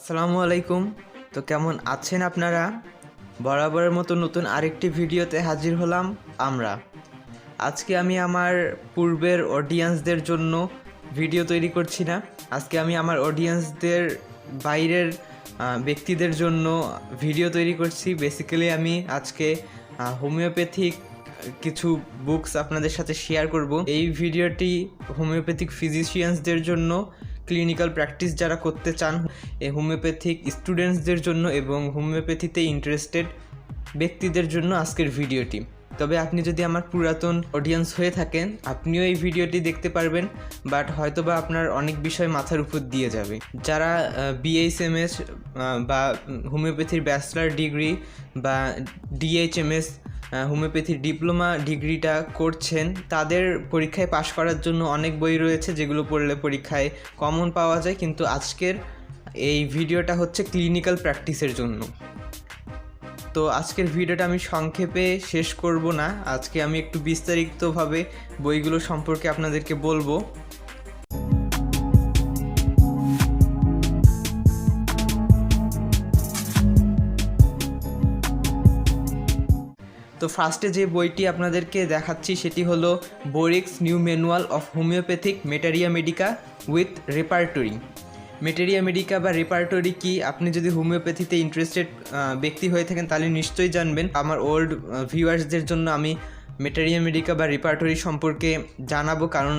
আসসালামু আলাইকুম। তো কেমন আছেন আপনারা? বরাবরের মতো নতুন আরেকটি ভিডিওতে হাজির হলাম আমরা। আজকে আমি আমার পূর্বের অডিয়েন্সদের জন্য ভিডিও তৈরি করছি না। আজকে আমি আমার অডিয়েন্সদের বাইরের ব্যক্তিদের জন্য ভিডিও তৈরি করছি। বেসিক্যালি আমি আজকে হোমিওপ্যাথিক কিছু বুকস আপনাদের সাথে শেয়ার করব। এই ভিডিওটি হোমিওপ্যাথিক ফিজিশিয়ানসদের জন্য, ক্লিনিক্যাল প্র্যাকটিস যারা করতে চান, এই হোমিওপ্যাথিক স্টুডেন্টসদের জন্য এবং হোমিওপ্যাথিতে ইন্টারেস্টেড ব্যক্তিদের জন্য আজকের ভিডিওটি। তবে আপনি যদি আমার পুরাতন অডিয়েন্স হয়ে থাকেন, আপনিও এই ভিডিওটি দেখতে পারবেন, বাট হয়তোবা আপনার অনেক বিষয় মাথার উপর দিয়ে যাবে। যারা BHMS বা হোমিওপ্যাথির ব্যাচেলার ডিগ্রি বা DHMS হোমিওপ্যাথির ডিপ্লোমা ডিগ্রিটা করছেন, তাদের পরীক্ষায় পাশ করার জন্য অনেক বই রয়েছে যেগুলো পড়লে পরীক্ষায় কমন পাওয়া যায়। কিন্তু আজকের এই ভিডিওটা হচ্ছে ক্লিনিক্যাল প্র্যাকটিসের জন্য। তো আজকের ভিডিওটা আমি সংক্ষেপে শেষ করব না। আজকে আমি একটু বিস্তারিতভাবে বইগুলো সম্পর্কে আপনাদেরকে বলবো। তো ফার্স্টে যে বইটি আপনাদেরকে দেখাচ্ছি সেটি হলো Boericke's new manual of homoeopathic materia medica with repertory. Materia medica বা রেপার্টরি কি, আপনি যদি হোমিওপ্যাথিতে ইন্টারেস্টেড ব্যক্তি হয়ে থাকেন তাহলে নিশ্চয়ই জানবেন। আমার ওল্ড ভিউয়ার্সদের জন্য আমি মেটেরিয়া মেডিকা বা রেপার্টরি সম্পর্কে জানাবো, কারণ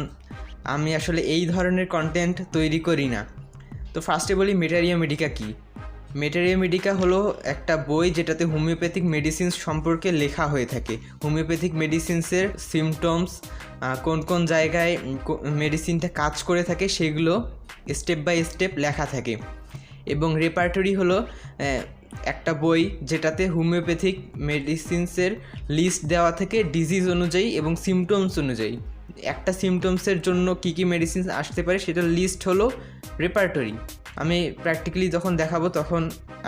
আমি আসলে এই ধরনের কন্টেন্ট তৈরি করি না। তো ফার্স্টে বলি মেটেরিয়া মেডিকা কি। মেটেরিয়া মেডিকা হলো একটা বই যেটাতে হোমিওপ্যাথিক মেডিসিনস সম্পর্কে লেখা হয়ে থাকে। হোমিওপ্যাথিক মেডিসিনসের সিমটমস, কোন কোন জায়গায় মেডিসিনটা কাজ করে থাকে সেগুলো স্টেপ বাই স্টেপ লেখা থাকে। এবং রেপার্টরি হলো একটা বই যেটাতে হোমিওপ্যাথিক মেডিসিনসের লিস্ট দেওয়া থাকে ডিজিজ অনুযায়ী এবং সিমটমস অনুযায়ী। একটা সিমটমসের জন্য কী কী মেডিসিন আসতে পারে সেটার লিস্ট হলো রেপার্টরি। আমি প্র্যাকটিক্যালি যখন দেখাবো তখন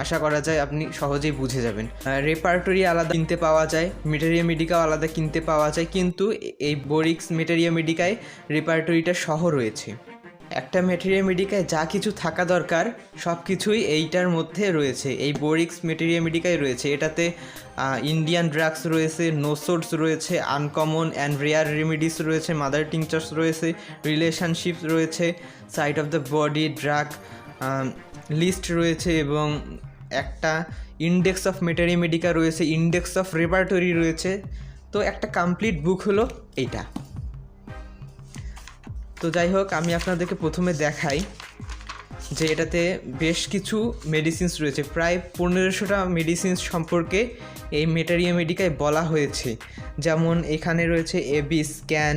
আশা করা যায় আপনি সহজেই বুঝে যাবেন। রেপার্টরি আলাদা কিনতে পাওয়া যায়, মেটেরিয়া মেডিকাও আলাদা কিনতে পাওয়া যায়, কিন্তু এই বোরিক্স মেটেরিয়া মেডিকায় রেপার্টরিটা সহ রয়েছে। একটা মেটেরিয়া মেডিকায় যা কিছু থাকা দরকার সব কিছুই এইটার মধ্যে রয়েছে, এই বোরিক্স মেটেরিয়া মেডিকায় রয়েছে। এটাতে ইন্ডিয়ান ড্রাগস রয়েছে, নোসোডস রয়েছে, আনকমন অ্যান্ড রেয়ার রেমিডিস রয়েছে, মাদার টিংচার্স রয়েছে, রিলেশনশিপ রয়েছে, side of the body, drug list রয়েছে এবং একটা ইন্ডেক্স অফ মেটেরিয়া মেডিকা রয়েছে, ইন্ডেক্স অফ রেপার্টরি রয়েছে। তো একটা কমপ্লিট বুক হলো এইটা। তো যাই হোক, আমি আপনাদেরকে প্রথমে দেখাই যে এটাতে বেশ কিছু মেডিসিনস রয়েছে। প্রায় 1500টা মেডিসিনস সম্পর্কে এই মেটেরিয়া মেডিকায় বলা হয়েছে। যেমন এখানে রয়েছে এবিস ক্যান,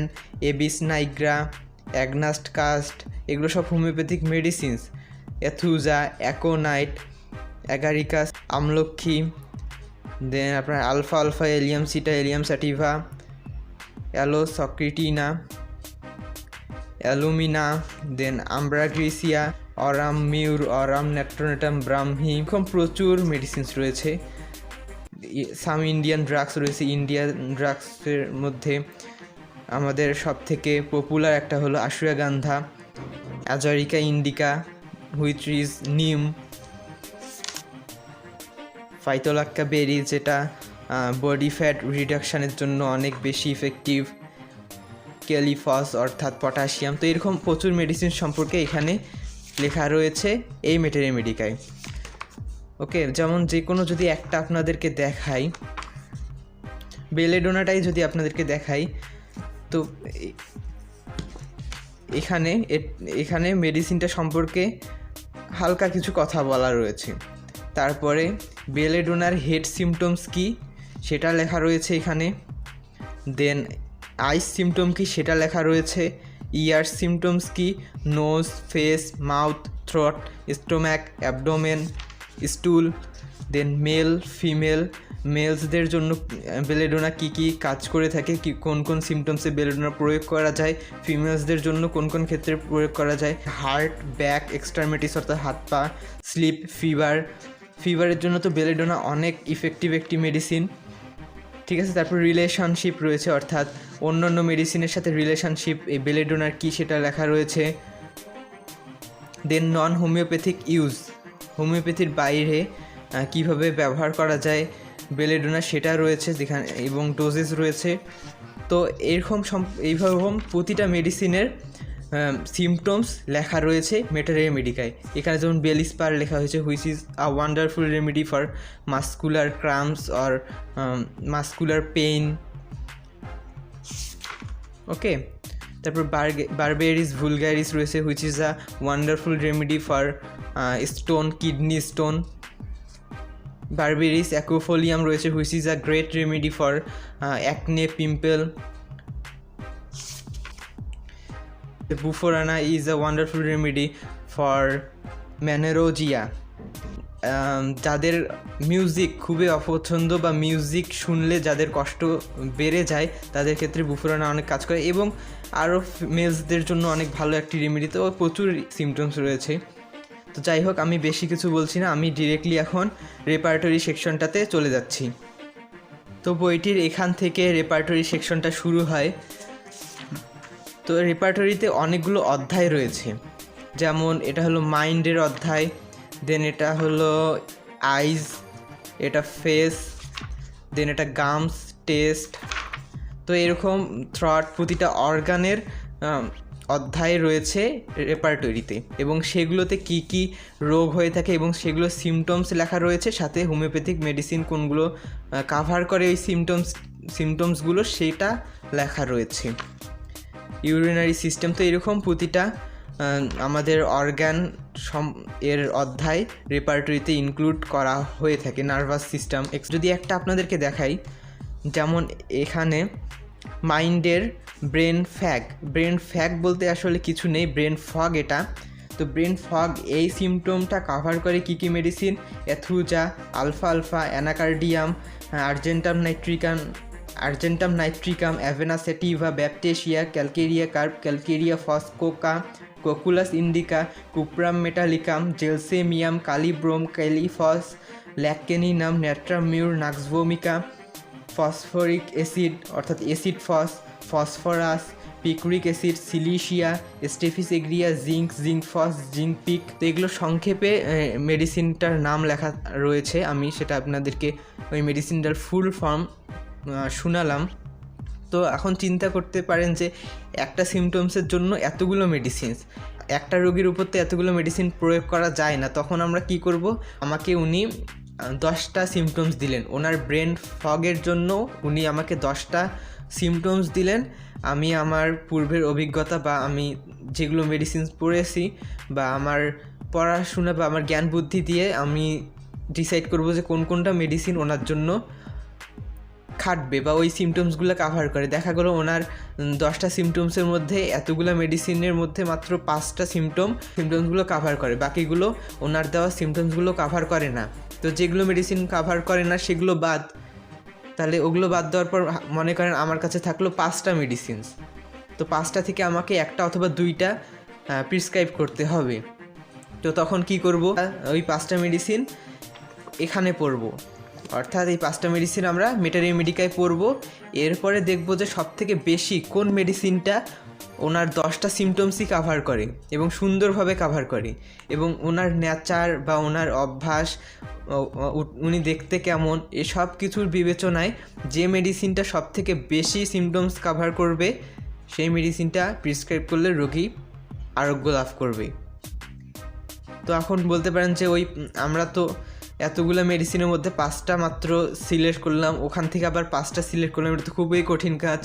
এবিস নাইগ্রা, অ্যাগনাস্ট কাস্ট, এগুলো সব হোমিওপ্যাথিক মেডিসিনস। অ্যাথুজা, অ্যাকোনাইট, অ্যাগারিকাস, আমলক্ষী, দেন আপনার আলফা আলফা এলিয়াম সিটা, এলিয়াম স্যাটিভা, অ্যালোসক্রিটিনা, অ্যালুমিনা, দেন আমব্রাগ্রিসিয়া, অরাম মিউর, অরাম নেট্রোনেটাম ব্রাহ্মি, এরকম প্রচুর মেডিসিনস রয়েছে। সাম ইন্ডিয়ান ড্রাগস রয়েছে। ইন্ডিয়ান ড্রাগসের মধ্যে আমাদের সব থেকে পপুলার একটা হলো আশুয়াগান্ধা, অ্যাজারিকা ইন্ডিকা, হুইচ ইজ নিম, ফাইটোলাক্কা বেরি যেটা বডি ফ্যাট রিডাকশানের জন্য অনেক বেশি ইফেক্টিভ, ক্যালিফস অর্থাৎ পটাশিয়াম। তো এরকম প্রচুর মেডিসিন সম্পর্কে এখানে লেখা রয়েছে এই মেটেরিয়া মেডিকায়। ওকে, যেমন যে কোনো যদি একটা আপনাদেরকে দেখাই, বেলেডোনাটাই যদি আপনাদেরকে দেখাই, তো এখানে মেডিসিনটা সম্পর্কে হালকা কিছু কথা বলা রয়েছে। তারপরে বেলেডোনার হেড সিমটমস কি সেটা লেখা রয়েছে এখানে। দেন আইস সিমটম কি সেটা লেখা রয়েছে। ইয়ার সিমটমস কি, nose, face, mouth, throat, stomach, abdomen, stool. Then male, female, মেলসদের জন্য বেলেডোনা কী কী কাজ করে থাকে, কোন কোন সিমটমসে বেলেডোনা প্রয়োগ করা যায়, ফিমেলসদের জন্য কোন কোন ক্ষেত্রে প্রয়োগ করা যায়। হার্ট, ব্যাক, এক্সট্রামিটিস অর্থাৎ হাত পা, স্লিপ, ফিভারের জন্য তো বেলেডোনা অনেক ইফেক্টিভ একটি মেডিসিন, ঠিক আছে। তারপর রিলেশনশিপ রয়েছে, অর্থাৎ অন্যান্য মেডিসিনের সাথে রিলেশনশিপ এই বেলেডোনার কী সেটা লেখা রয়েছে। দেন নন হোমিওপ্যাথিক ইউজ, হোমিওপ্যাথির বাইরে কিভাবে ব্যবহার করা যায় বেলেডোনা সেটা রয়েছে যেখানে, এবং ডোজেস রয়েছে। তো এইভাবে প্রতিটা মেডিসিনের সিমটমস লেখা রয়েছে মেটারিয়া মেডিকায়। এখানে যেমন বেলিস্পার লেখা হয়েছে, which is a wonderful remedy for muscular cramps or muscular pain. Okay, তারপর বারবেরিস ভুলগারিস রয়েছে, which is a wonderful remedy for stone, kidney stone. Berberis aquifolium রয়েছে, which is a great remedy for acne, pimple. Bufo rana is a wonderful remedy for menorrhagia. যাদের music খুবই অপছন্দ বা music শুনলে যাদের কষ্ট বেড়ে যায় তাদের ক্ষেত্রে বুফোরানা অনেক কাজ করে, এবং আরও মেলসদের জন্য অনেক ভালো একটি রেমেডি। তো প্রচুর সিমটমস রয়েছে। তো যাই হোক, আমি বেশি কিছু বলছি না, আমি ডিরেক্টলি এখন রেপার্টরি সেকশনটাতে চলে যাচ্ছি। তো বইটির এখান থেকে রেপার্টরি সেকশনটা শুরু হয়। তো রেপার্টরিতে অনেকগুলো অধ্যায় রয়েছে, যেমন এটা হলো মাইন্ডের অধ্যায়, দেন এটা হলো আইজ, এটা ফেস, দেন এটা গামস, টেস্ট। তো এরকম থ্রট, প্রতিটা অর্গানের অধ্যায় রয়েছে রেপার্টরিতে, এবং সেগুলোতে কি কি রোগ হয়ে থাকে এবং সেগুলো সিমটমস লেখা রয়েছে, সাথে হোমিওপ্যাথিক মেডিসিন কোনগুলো কাভার করে এই সিমটমসগুলো সেটা লেখা রয়েছে। ইউরিনারি সিস্টেম, তো এরকম প্রতিটা আমাদের অর্গান এর অধ্যায় রেপার্টরিতে ইনক্লুড করা হয়ে থাকে। নার্ভাস সিস্টেম যদি একটা আপনাদেরকে দেখাই, যেমন এখানে মাইন্ডের ব্রেন ফ্যাগ বলতে আসলে কিছু নেই, ব্রেন ফগ এটা। তো ব্রেন ফগ এই সিমটমটা কাভার করে কী কী medicine: aethusa, alfalfa, anacardium, argentum nitricum, avena sativa, baptisia, calcarea carb, calcarea phosphorica, cocculus indica, cuprum metallicum, gelsemium, kali brom, kali phos, lac caninum, natrum mur, nux vomica, phosphoric acid অর্থাৎ acid phosphorus, picric acid, silicea, staphysagria, zinc phos, zinc pic. তো এগুলো সংক্ষেপে মেডিসিনটার নাম লেখা রয়েছে, আমি সেটা আপনাদেরকে ওই মেডিসিনটার ফুল ফর্ম শোনালাম। তো এখন চিন্তা করতে পারেন যে একটা সিমটমসের জন্য এতগুলো মেডিসিনস, একটা রোগীর উপর তো এতগুলো মেডিসিন প্রয়োগ করা যায় না। তখন আমরা কি করব? আমাকে উনি 10টা সিমটমস দিলেন, ওনার ব্রেন ফগের জন্য উনি আমাকে 10টা সিমটমস দিলেন। আমি আমার পূর্বের অভিজ্ঞতা বা আমি যেগুলো মেডিসিনস পড়েছি বা আমার পড়াশোনা বা আমার জ্ঞান বুদ্ধি দিয়ে আমি ডিসাইড করব যে কোনটা মেডিসিন ওনার জন্য খাটবে বা ওই সিমটমসগুলো কাভার করে। দেখা গেলো ওনার 10টা সিমটমসের মধ্যে এতগুলো মেডিসিনের মধ্যে মাত্র 5টা সিমটমসগুলো কাভার করে, বাকিগুলো ওনার দেওয়া সিমটমসগুলো কাভার করে না। তো যেগুলো মেডিসিন কাভার করে না সেগুলো বাদ। তাহলে ওগুলো বাদ দেওয়ার পর মনে করেন আমার কাছে থাকলো 5টা মেডিসিনস। তো 5টা থেকে আমাকে 1টা অথবা 2টা প্রিসক্রাইব করতে হবে। তো তখন কি করব? ওই 5টা মেডিসিন এখানে পড়ব, অর্থাৎ এই 5টা মেডিসিন আমরা মেটারিয়া মেডিকায় পড়ব। এরপরে দেখব যে সবথেকে বেশি কোন মেডিসিনটা ওনার 10টা সিমটমসই কাভার করে এবং সুন্দরভাবে কাভার করে, এবং ওনার নেচার বা ওনার অভ্যাস, উনি দেখতে কেমন, এসব কিছুর বিবেচনায় যে মেডিসিনটা সবথেকে বেশি সিমটমস কাভার করবে সেই মেডিসিনটা প্রিসক্রাইব করলে রোগী আরোগ্য লাভ করবে। তো এখন বলতে পারেন যে আমরা তো এতগুলো মেডিসিনের মধ্যে 5টা মাত্র সিলেক্ট করলাম, ওখান থেকে আবার 5টা সিলেক্ট করলাম, এটা তো খুবই কঠিন কাজ।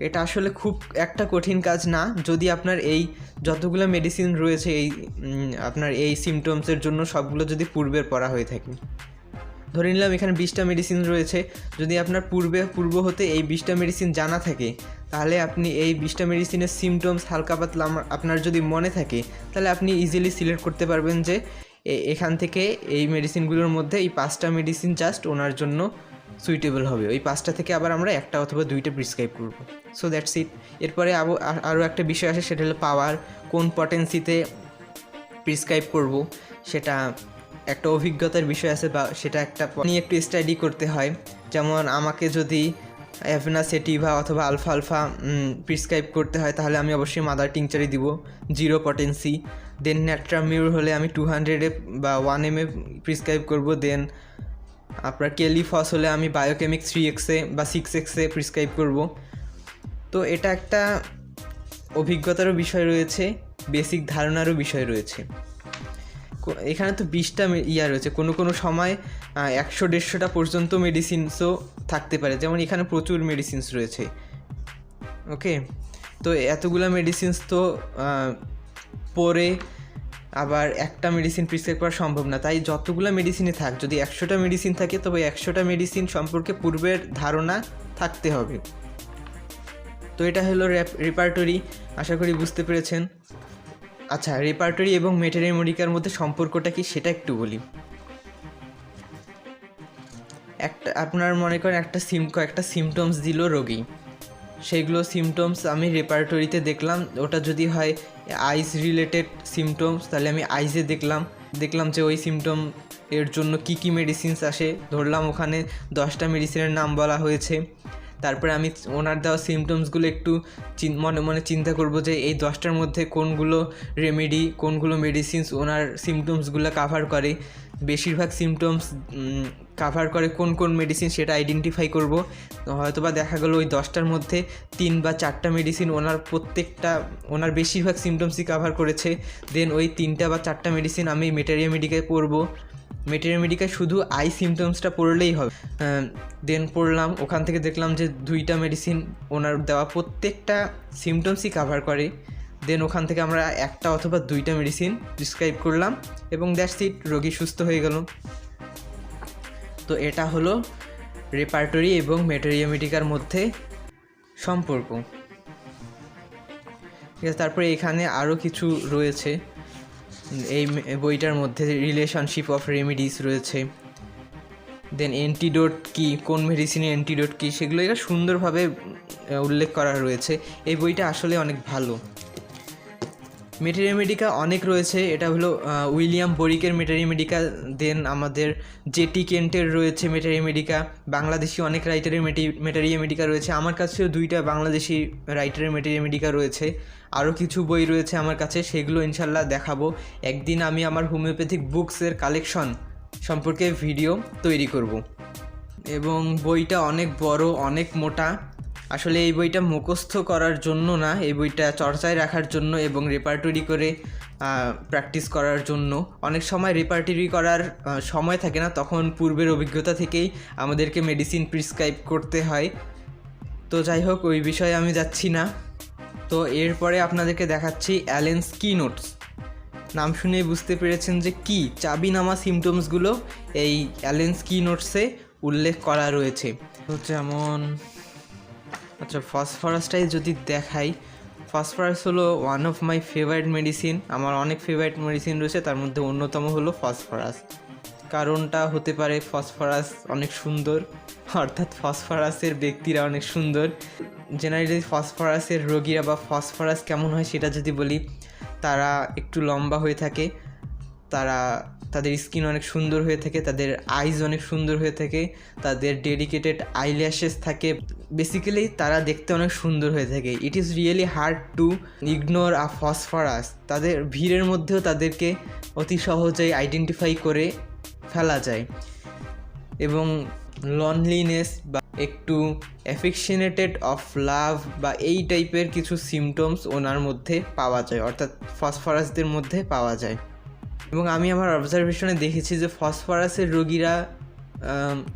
এটা আসলে খুব একটা কঠিন কাজ না, যদি আপনার এই যতগুলো মেডিসিন রয়েছে আপনার এই সিমটমসের জন্য সবগুলো যদি পূর্বের পড়া হয়ে থাকে। ধরে নিলাম এখানে 20টা মেডিসিন রয়েছে, যদি আপনার পূর্ব হতে এই 20টা মেডিসিন জানা থাকে, তাহলে আপনি এই 20টা মেডিসিনের সিমটমস হালকা পাতলা আপনার যদি মনে থাকে, তাহলে আপনি ইজিলি সিলেক্ট করতে পারবেন যে এখান থেকে এই মেডিসিনগুলোর মধ্যে এই 5টা মেডিসিন জাস্ট ওনার জন্য সুইটেবল হবে। ওই 5টা থেকে আবার আমরা 1টা অথবা 2টা প্রিসক্রাইব করব। So that's it. এরপরে আরও একটা বিষয় আসে, সেটা হলো পাওয়ার, কোন পটেন্সিতে প্রিসক্রাইব করব, সেটা একটা অভিজ্ঞতার বিষয় আছে বা সেটা একটা নিয়ে একটু স্টাডি করতে হয়। যেমন আমাকে যদি অ্যাভেনা সেটিভা অথবা আলফা প্রিসক্রাইব করতে হয়, তাহলে আমি অবশ্যই মাদার টিংচারই দিব, 0 পটেন্সি। দেন ন্যাট্রামিউর হলে আমি 200 বা 1 ml প্রিসক্রাইব করব। দেন আপনার কেলিফস হলে আমি বায়োকেমিক 3x বা 6x প্রিসক্রাইব করব। তো এটা একটা অভিজ্ঞতারও বিষয় রয়েছে, বেসিক ধারণারও বিষয় রয়েছে। এখানে তো 20টা রয়েছে, কোনো সময় 100-150টা পর্যন্ত মেডিসিনসও থাকতে পারে, যেমন এখানে প্রচুর মেডিসিনস রয়েছে। ওকে, তো এতগুলো মেডিসিনস তো পরে আবার একটা মেডিসিন প্রিসক্রাইব করা সম্ভব না, তাই যতগুলো মেডিসিনে থাক, যদি 100টা মেডিসিন থাকে তবে 100টা মেডিসিন সম্পর্কে পূর্বের ধারণা থাকতে হবে। তো এটা হলো রেপার্টরি, আশা করি বুঝতে পেরেছেন। আচ্ছা, রেপার্টরি এবং ম্যাটেরিয়া মেডিকার মধ্যে সম্পর্কটা কি সেটা একটু বলি। আপনার মনে করেন একটা সিমটমস দিল রোগী, সেইগুলো সিমটমস আমি রেপার্টরিতে দেখলাম। ওটা যদি হয় আইস রিলেটেড সিমটমস, তাহলে আমি আইসে দেখলাম যে ওই সিমটম এর জন্য কি কি মেডিসিনস আসে, ধরলাম ওখানে 10টা মেডিসিনের নাম বলা হয়েছে। তারপরে আমি ওনার দেওয়া সিমটমসগুলো একটু মনে মনে চিন্তা করব যে এই 10টার মধ্যে কোনগুলো রেমেডি, কোনগুলো মেডিসিনস ওনার সিমটমসগুলো কাভার করে, বেশিরভাগ সিমটমস কাভার করে কোন কোন মেডিসিন সেটা আইডেন্টিফাই করব। হয়তো বা দেখা গেলো ওই 10টার মধ্যে 3 বা 4টা মেডিসিন ওনার বেশিরভাগ সিমটমসই কাভার করেছে। দেন ওই 3টা বা 4টা মেডিসিন আমি ম্যাটেরিয়া মেডিকায় পড়বো। ম্যাটেরিয়া মেডিকায় শুধু আই সিমটমসটা পড়লেই হবে। দেন পড়লাম, ওখান থেকে দেখলাম যে 2টা মেডিসিন ওনার দেওয়া প্রত্যেকটা সিমটমসই কাভার করে। দেন ওখান থেকে আমরা 1টা অথবা 2টা মেডিসিন প্রিসক্রাইব করলাম এবং দ্যাটস ইট, রোগী সুস্থ হয়ে গেল। তো এটা হলো রেপার্টরি এবং ম্যাটেরিয়া মেডিকার মধ্যে সম্পর্ক। ঠিক আছে, তারপরে এখানে আরও কিছু রয়েছে এই বইটার মধ্যে। রিলেশনশিপ অফ রেমিডিস রয়েছে, দেন অ্যান্টিডোট কী, কোন মেডিসিনের অ্যান্টিডোট কী, সেগুলো এটা সুন্দরভাবে উল্লেখ করা রয়েছে। এই বইটা আসলে অনেক ভালো। ম্যাটেরিয়া মেডিকা অনেক রয়েছে, এটা হলো উইলিয়াম বোরিকের ম্যাটেরিয়া মেডিকা। দেন আমাদের জেটি কেন্টের রয়েছে ম্যাটেরিয়া মেডিকা। বাংলাদেশি অনেক রাইটারের ম্যাটেরিয়া মেডিকা রয়েছে। আমার কাছেও 2টা বাংলাদেশি রাইটারের ম্যাটেরিয়া মেডিকা রয়েছে। আরও কিছু বই রয়েছে আমার কাছে, সেগুলো ইনশাল্লাহ দেখাবো একদিন। আমি আমার হোমিওপ্যাথিক বুকসের কালেকশন সম্পর্কে ভিডিও তৈরি করব। এবং বইটা অনেক বড়, অনেক মোটা। আসলে এই বইটা মুখস্থ করার জন্য না, এই বইটা চর্চায় রাখার জন্য এবং রেপার্টরি করে প্র্যাকটিস করার জন্য। অনেক সময় রেপার্টরি করার সময় থাকে না, তখন পূর্বের অভিজ্ঞতা থেকেই আমাদেরকে মেডিসিন প্রিসক্রাইব করতে হয়। তো যাই হোক, ওই বিষয়ে আমি যাচ্ছি না। তো এরপরে আপনাদেরকে দেখাচ্ছি অ্যালেনস কিনোটস। নাম শুনে বুঝতে পেরেছেন যে কি চাবিনামা সিমটমসগুলো এই অ্যালেনস কিনোটসে উল্লেখ করা রয়েছে। তো যেমন আচ্ছা, ফসফরাসটাই যদি দেখাই, ফসফরাস হলো one of my favourite medicine. আমার অনেক ফেভারিট মেডিসিন রয়েছে, তার মধ্যে অন্যতম হলো ফসফরাস। কারণটা হতে পারে ফসফরাস অনেক সুন্দর, অর্থাৎ ফসফরাসের ব্যক্তিরা অনেক সুন্দর। জেনারেলি ফসফরাসের রোগীরা বা ফসফরাস কেমন হয় সেটা যদি বলি, তারা একটু লম্বা হয়ে থাকে, তাদের স্কিন অনেক সুন্দর হয়ে থাকে, তাদের আইজ অনেক সুন্দর হয়ে থাকে, তাদের ডেডিকেটেড আইল্যাশেস থাকে। বেসিক্যালি তারা দেখতে অনেক সুন্দর হয়ে থাকে। It is really hard to ignore a phosphorus. তাদের ভিড়ের মধ্যেও তাদেরকে অতি সহজেই আইডেন্টিফাই করে ফেলা যায়। এবং লনলিনেস বা একটু অ্যাফিকশনেটেড অফ লাভ বা এই টাইপের কিছু সিমটমস ওনার মধ্যে পাওয়া যায়, অর্থাৎ ফসফরাসদের মধ্যে পাওয়া যায়। এবং আমি আমার অবজারভেশনে দেখেছি যে ফসফরাসের রোগীরা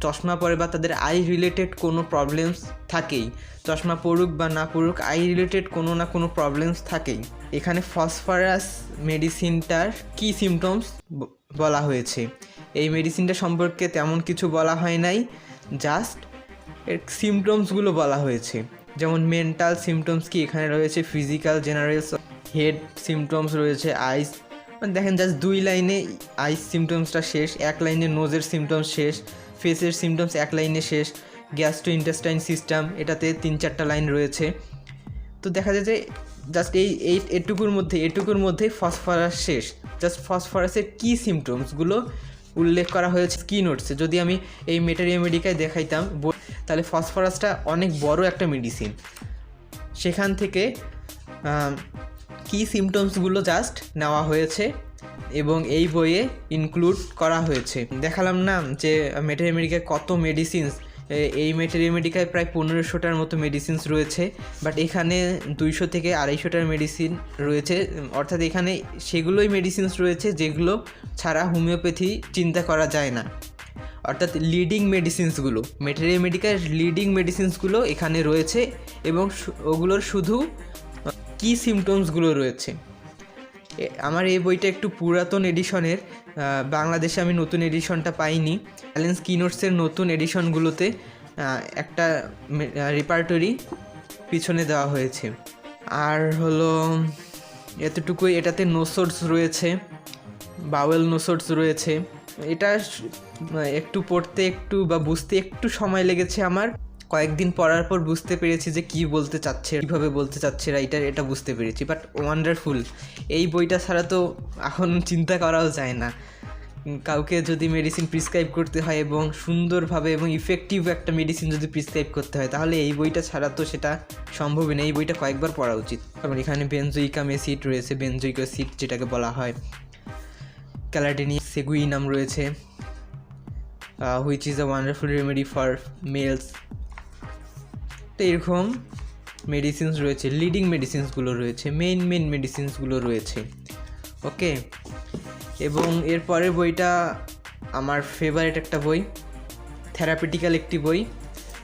চশমা পরে বা তাদের আই রিলেটেড কোনো প্রবলেমস থাকেই, চশমা পড়ুক বা না পড়ুক, আই রিলেটেড কোনো না কোনো প্রবলেমস থাকেই। এখানে ফসফরাস মেডিসিনটার কী সিমটমস বলা হয়েছে, এই মেডিসিনটা সম্পর্কে তেমন কিছু বলা হয় নাই, জাস্ট এর সিমটমসগুলো বলা হয়েছে। যেমন মেন্টাল সিমটমস কি এখানে রয়েছে, ফিজিক্যাল জেনারেলস, হেড সিমটমস রয়েছে, আইস। দেখেন জাস্ট 2 লাইনে আইস সিমটমসটা শেষ, 1 লাইনে নোজের সিমটমস শেষ, ফেসের সিমটমস 1 লাইনে শেষ, গ্যাস্ট্রো ইন্টেস্টাইন সিস্টেম এটাতে 3-4টা লাইন রয়েছে। তো দেখা যায় যে জাস্ট এটুকুর মধ্যেই ফসফরাস শেষ। জাস্ট ফসফরাসের কী সিমটমসগুলো উল্লেখ করা হয়েছে কিনোটসে। যদি আমি এই ম্যাটেরিয়া মেডিকায় দেখাইতাম তাহলে ফসফরাসটা অনেক বড় একটা মেডিসিন, সেখান থেকে কি সিমটমসগুলো জাস্ট নেওয়া হয়েছে এবং এই বইয়ে ইনক্লুড করা হয়েছে। দেখালাম না যে ম্যাটেরিয়া মেডিকায় কত মেডিসিনস, এই ম্যাটেরিয়া মেডিকায় প্রায় 1500টার মতো মেডিসিনস রয়েছে, বাট এখানে 200 থেকে 250টার মেডিসিন রয়েছে, অর্থাৎ এখানে সেগুলোই মেডিসিনস রয়েছে যেগুলো ছাড়া হোমিওপ্যাথি চিন্তা করা যায় না। অর্থাৎ লিডিং মেডিসিনসগুলো, ম্যাটেরিয়া মেডিকার লিডিং মেডিসিনসগুলো এখানে রয়েছে এবং ওগুলোর শুধু কি সিমটমসগুলো রয়েছে। আমার এই বইটা একটু পুরাতন এডিশনের, বাংলাদেশে আমি নতুন এডিশনটা পাইনি। চ্যালেঞ্জ কিনোটসের নতুন এডিশনগুলোতে একটা রেপার্টরি পিছনে দেওয়া হয়েছে। আর হলো এতটুকুই, এটাতে নোটস রয়েছে, বাওয়েল নোটস রয়েছে। এটা একটু পড়তে একটু বা বুঝতে একটু সময় লেগেছে আমার, কয়েকদিন পড়ার পর বুঝতে পেরেছি যে কী বলতে চাচ্ছে, কীভাবে বলতে চাচ্ছে রাইটার, এটা বুঝতে পেরেছি। বাট ওয়ান্ডারফুল, এই বইটা ছাড়া তো এখন চিন্তা করাও যায় না। কাউকে যদি মেডিসিন প্রিসক্রাইব করতে হয় এবং সুন্দরভাবে এবং ইফেক্টিভ একটা মেডিসিন যদি প্রিসক্রাইব করতে হয়, তাহলে এই বইটা ছাড়া তো সেটা সম্ভবই না। এই বইটা কয়েকবার পড়া উচিত। কারণ এখানে বেনজোইকাম অ্যাসিড রয়েছে, বেনজোইক অ্যাসিড যেটাকে বলা হয়, ক্যালাডেনিয়া সেগুইনাম রয়েছে, which is a wonderful remedy for males. তো এরকম মেডিসিনস রয়েছে, লিডিং মেডিসিনসগুলো রয়েছে, মেইন মেডিসিনসগুলো রয়েছে। ওকে, এবং এরপরের বইটা আমার ফেভারিট একটা বই, থেরাপিটিক্যাল একটি বই,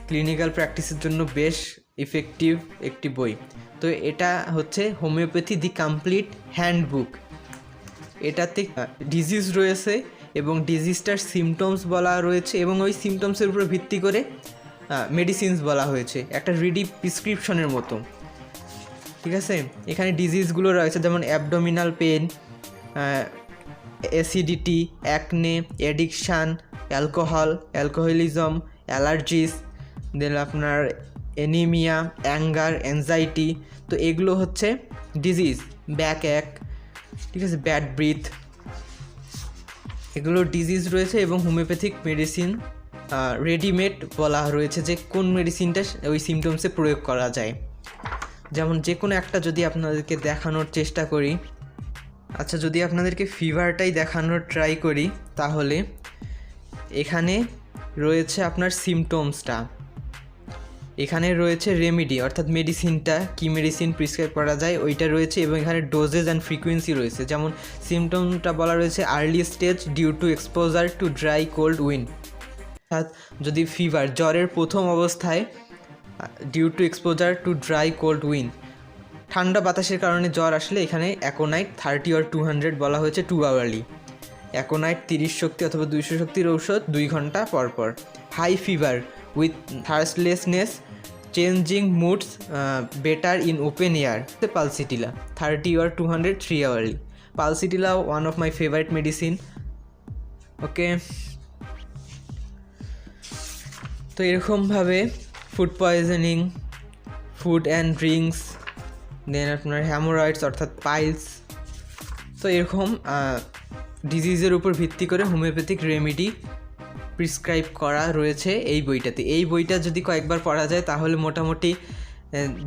ক্লিনিক্যাল প্র্যাকটিসের জন্য বেশ ইফেক্টিভ একটি বই। তো এটা হচ্ছে হোমিওপ্যাথি দি কমপ্লিট হ্যান্ডবুক। এটাতে ডিজিজ রয়েছে এবং ডিজিজটার সিমটমস বলা রয়েছে এবং ওই সিমটমসের উপর ভিত্তি করে মেডিসিনস বলা হয়েছে, একটা রিডি প্রেসক্রিপশনের মতো। ঠিক আছে, এখানে ডিজিজগুলো রয়েছে যেমন abdominal pain, acidity, acne, addiction, alcoholism, allergies, then আপনার অ্যানিমিয়া, অ্যাঙ্গার, অ্যাংজাইটি। তো এগুলো হচ্ছে ডিজিজ। ব্যাক এক, ঠিক আছে, ব্যাড ব্রিথ, এগুলো ডিজিজ রয়েছে। এবং হোমিওপ্যাথিক মেডিসিন রেডিমেড বলা রয়েছে যে কোন মেডিসিনটা ওই সিমটমসে প্রয়োগ করা যায়। যেমন যে কোনো একটা যদি আপনাদেরকে দেখানোর চেষ্টা করি, আচ্ছা যদি আপনাদেরকে ফিভারটাই দেখানোর ট্রাই করি, তাহলে এখানে রয়েছে আপনার সিমটমসটা, এখানে রয়েছে রেমেডি অর্থাৎ মেডিসিনটা, কি মেডিসিন প্রিসক্রাইব করা যায় ওইটা রয়েছে, এবং এখানে ডোজেস অ্যান্ড ফ্রিকোয়েন্সি রয়েছে। যেমন সিমটমটা বলা রয়েছে early stage due to exposure to dry cold wind, অর্থাৎ যদি ফিভার, জ্বরের প্রথম অবস্থায় due to exposure to dry cold wind, ঠান্ডা বাতাসের কারণে জ্বর আসলে এখানে অ্যাকোনাইট 30 or 200 বলা হয়েছে 2 hourly। অ্যাকোনাইট 30 শক্তি অথবা 200 শক্তির ঔষধ 2 ঘন্টা পর পর। High fever with thirstlessness, changing moods, better in open air, pulsatilla 30 or 200 3 hourly। Pulsatilla one of my favourite medicine. Okay, তো এরকমভাবে food poisoning, food and drinks, then আপনার হ্যামোরয়েডস অর্থাৎ পাইলস, তো এরকম ডিজিজের উপর ভিত্তি করে হোমিওপ্যাথিক রেমেডি প্রিসক্রাইব করা রয়েছে এই বইটাতে। এই বইটা যদি কয়েকবার পড়া যায় তাহলে মোটামুটি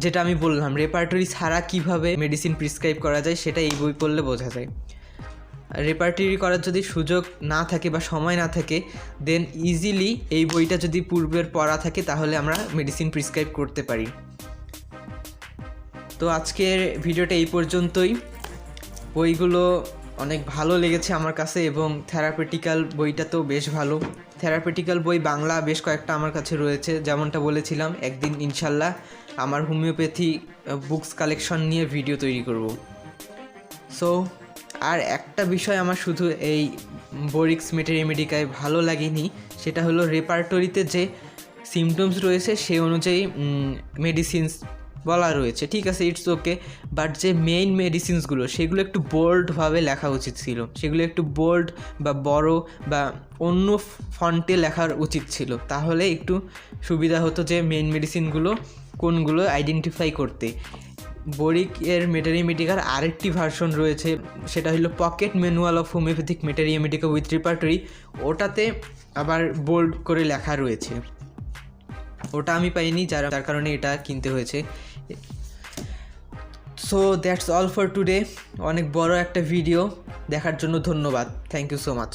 যেটা আমি বললাম রেপার্টরি ছাড়া কীভাবে মেডিসিন প্রিসক্রাইব করা যায় সেটা এই বই পড়লে বোঝা যায়। রেপার্টরি করার যদি সুযোগ না থাকে বা সময় না থাকে, দেন ইজিলি এই বইটা যদি পূর্বের পড়া থাকে তাহলে আমরা মেডিসিন প্রিসক্রাইব করতে পারি। তো আজকের ভিডিওটা এই পর্যন্তই। বইগুলো অনেক ভালো লেগেছে আমার কাছে এবং থেরাপিটিক্যাল বইটা তো বেশ ভালো। থেরাপিটিক্যাল বই বাংলা বেশ কয়েকটা আমার কাছে রয়েছে, যেমনটা বলেছিলাম একদিন ইনশাল্লাহ আমার হোমিওপ্যাথি বুকস কালেকশন নিয়ে ভিডিও তৈরি করব। সো আর একটা বিষয় আমার শুধু এই বোরিক্স মেটেরিয়া মেডিকায় ভালো লাগেনি, সেটা হলো রেপার্টরিতে যে সিমটমস রয়েছে সেই অনুযায়ী মেডিসিনস বলা রয়েছে, ঠিক আছে, ইটস ওকে, বাট যে মেইন মেডিসিনসগুলো সেগুলো একটু বোল্ডভাবে লেখা উচিত ছিল, সেগুলো একটু বোল্ড বা বড় বা অন্য ফন্টে লেখার উচিত ছিল, তাহলে একটু সুবিধা হতো যে মেইন মেডিসিনগুলো কোনগুলো আইডেন্টিফাই করতে। বোরিকের মেটেরিয়া মেডিকার আরেকটি ভার্সন রয়েছে, সেটা হলো pocket manual of homeopathic materia medica with repertory, ওটাতে আবার বোল্ড করে লেখা রয়েছে, ওটা আমি পাইনি, যার কারণে এটা কিনতে হয়েছে। So that's all for today. অনেক বড় একটা ভিডিও দেখার জন্য ধন্যবাদ। Thank you so much.